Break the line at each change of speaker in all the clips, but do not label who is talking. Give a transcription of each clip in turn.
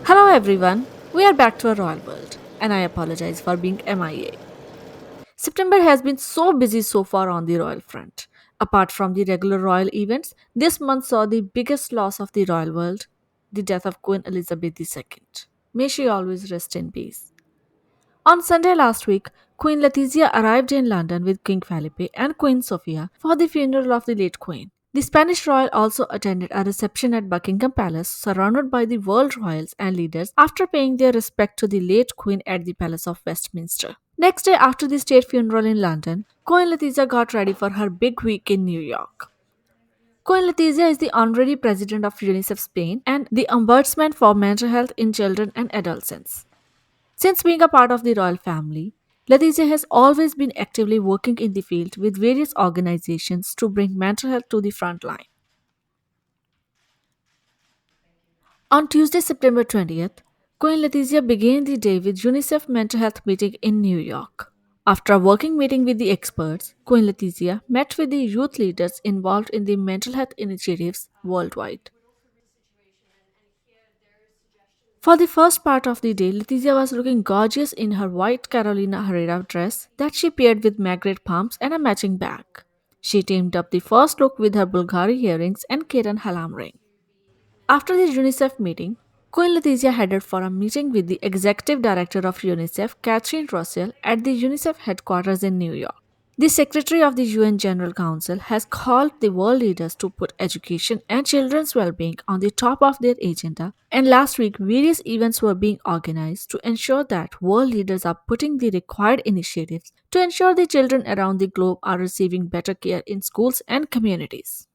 Hello everyone, we are back to our royal world, and I apologize for being MIA. September has been so busy so far on the royal front. Apart from the regular royal events, this month saw the biggest loss of the royal world, the death of Queen Elizabeth II. May she always rest in peace. On Sunday last week, Queen Letizia arrived in London with King Felipe and Queen Sofia for the funeral of the late Queen. The Spanish royal also attended a reception at Buckingham Palace, surrounded by the world royals and leaders after paying their respect to the late Queen at the Palace of Westminster. Next day, after the state funeral in London, Queen Letizia got ready for her big week in New York. Queen Letizia is the honorary president of UNICEF Spain and the ombudsman for mental health in children and adolescents. Since being a part of the royal family, Letizia has always been actively working in the field with various organizations to bring mental health to the front line. On Tuesday, September 20th, Queen Letizia began the day with UNICEF mental health meeting in New York. After a working meeting with the experts, Queen Letizia met with the youth leaders involved in the mental health initiatives worldwide. For the first part of the day, Letizia was looking gorgeous in her white Carolina Herrera dress that she paired with magret pumps and a matching bag. She teamed up the first look with her Bulgari earrings and Karen Halam ring. After the UNICEF meeting, Queen Letizia headed for a meeting with the Executive Director of UNICEF, Catherine Russell, at the UNICEF headquarters in New York. The Secretary of the UN General Council has called the world leaders to put education and children's well being on the top of their agenda, and last week, various events were being organized to ensure that world leaders are putting the required initiatives to ensure the children around the globe are receiving better care in schools and communities.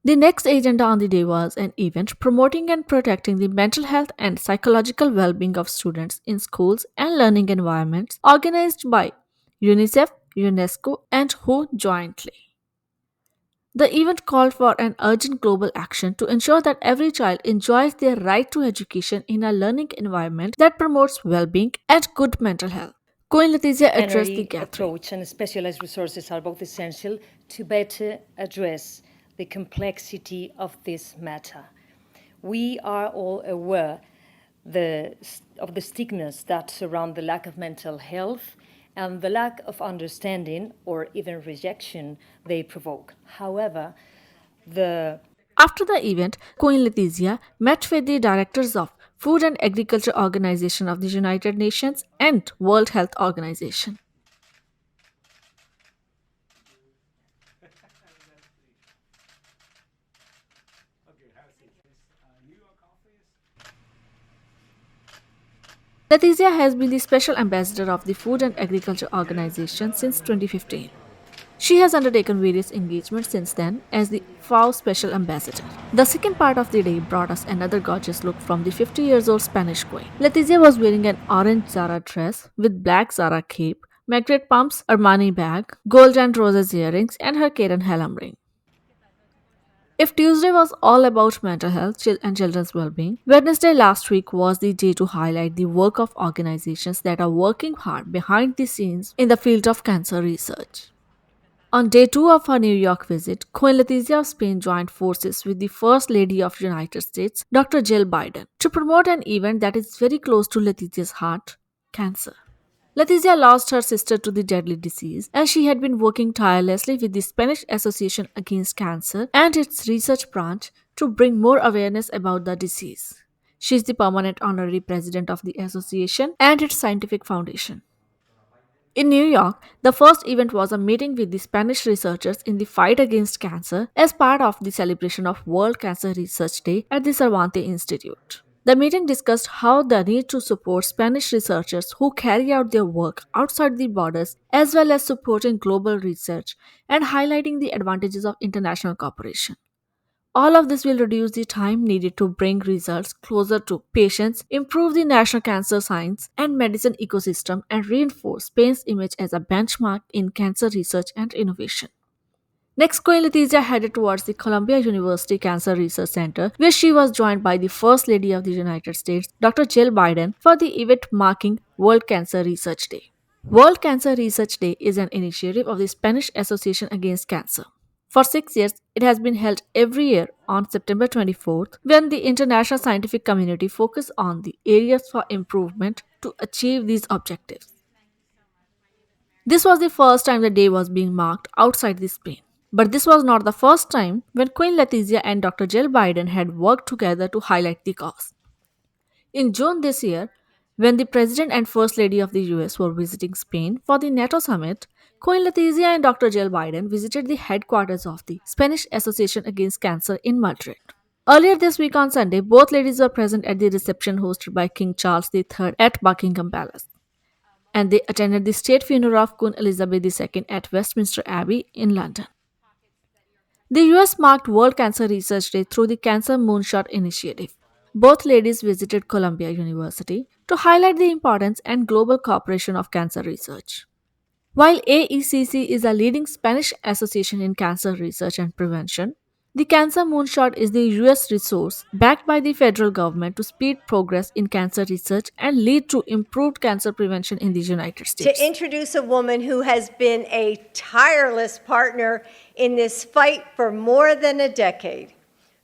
The next agenda on the day was an event promoting and protecting the mental health and psychological well being of students in schools and learning environments organized by UNICEF, UNESCO, and WHO jointly. The event called for an urgent global action to ensure that every child enjoys their right to education in a learning environment that promotes well being and good mental health. Queen Letizia addressed the
Plenary
gathering.
approach and specialized resources are both essential to better address the complexity of this matter. We are all aware of the stigmas that surround the lack of mental health and the lack of understanding or even rejection they provoke. However, the
After the event, Queen Letizia met with the directors of Food and Agriculture Organization of the United Nations and World Health Organization. Letizia has been the special ambassador of the Food and Agriculture Organization since 2015. She has undertaken various engagements since then as the FAO Special Ambassador. The second part of the day brought us another gorgeous look from the 50 years old Spanish queen. Letizia was wearing an orange Zara dress with black Zara cape, Magret pumps, Armani bag, gold and roses earrings, and her Karen Hallam ring. If Tuesday was all about mental health and children's well being, Wednesday last week was the day to highlight the work of organizations that are working hard behind the scenes in the field of cancer research. On day two of her New York visit, Queen Letizia of Spain joined forces with the First Lady of the United States, Dr. Jill Biden, to promote an event that is very close to Letizia's heart cancer. Letizia lost her sister to the deadly disease, and she had been working tirelessly with the Spanish Association Against Cancer and its research branch to bring more awareness about the disease. She is the permanent honorary president of the association and its scientific foundation. In New York, the first event was a meeting with the Spanish researchers in the fight against cancer as part of the celebration of World Cancer Research Day at the Cervantes Institute. The meeting discussed how the need to support Spanish researchers who carry out their work outside the borders as well as supporting global research and highlighting the advantages of international cooperation. All of this will reduce the time needed to bring results closer to patients, improve the national cancer science and medicine ecosystem, and reinforce Spain's image as a benchmark in cancer research and innovation. Next, Queen Letizia headed towards the Columbia University Cancer Research Center, where she was joined by the First Lady of the United States, Dr. Jill Biden, for the event marking World Cancer Research Day. World Cancer Research Day is an initiative of the Spanish Association Against Cancer. For 6 years, it has been held every year on September 24th when the international scientific community focuses on the areas for improvement to achieve these objectives. This was the first time the day was being marked outside the Spain. But this was not the first time when Queen Letizia and Dr. Jill Biden had worked together to highlight the cause. In June this year, when the President and First Lady of the US were visiting Spain for the NATO summit, Queen Letizia and Dr. Jill Biden visited the headquarters of the Spanish Association Against Cancer in Madrid. Earlier this week on Sunday, both ladies were present at the reception hosted by King Charles III at Buckingham Palace, and they attended the state funeral of Queen Elizabeth II at Westminster Abbey in London. The US marked World Cancer Research Day through the Cancer Moonshot Initiative. Both ladies visited Columbia University to highlight the importance and global cooperation of cancer research. While AECC is a leading Spanish association in cancer research and prevention, the Cancer Moonshot is the US resource backed by the federal government to speed progress in cancer research and lead to improved cancer prevention in the United
To
States.
introduce a woman who has been a tireless partner in this fight for more than a decade,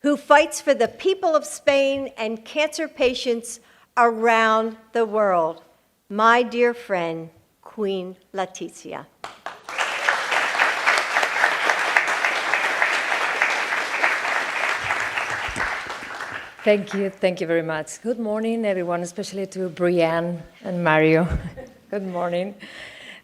who fights for the people of Spain and cancer patients around the world. My dear friend, Queen Letizia.
Thank you very much. Good morning, everyone, especially to Brianne and Mario. Good morning.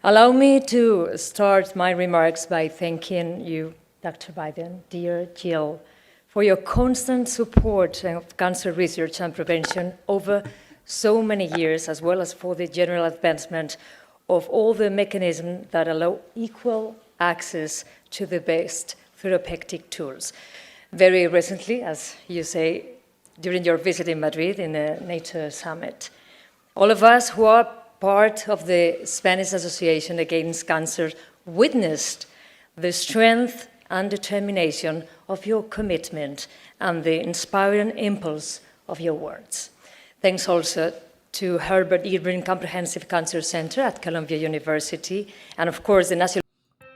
Allow me to start my remarks by thanking you, Dr. Biden, dear Jill, for your constant support of cancer research and prevention over so many years, as well as for the general advancement of all the mechanisms that allow equal access to the best therapeutic tools. Very recently, as you say, during your visit in Madrid in the NATO summit. All of us who are part of the Spanish Association Against Cancer witnessed the strength and determination of your commitment and the inspiring impulse of your words. Thanks also to Herbert Irving Comprehensive Cancer Center at Columbia University, and of course the National.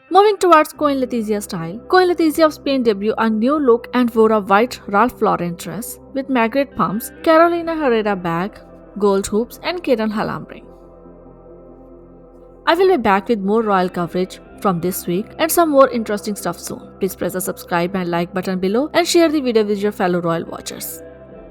Moving towards Queen Letizia's style, Queen Letizia of Spain debuted a new look and wore a white Ralph Lauren dress with Margaret pumps, Carolina Herrera bag, gold hoops, and Karen Halambring. I will be back with more royal coverage from this week and some more interesting stuff soon. Please press the subscribe and like button below and share the video with your fellow royal watchers.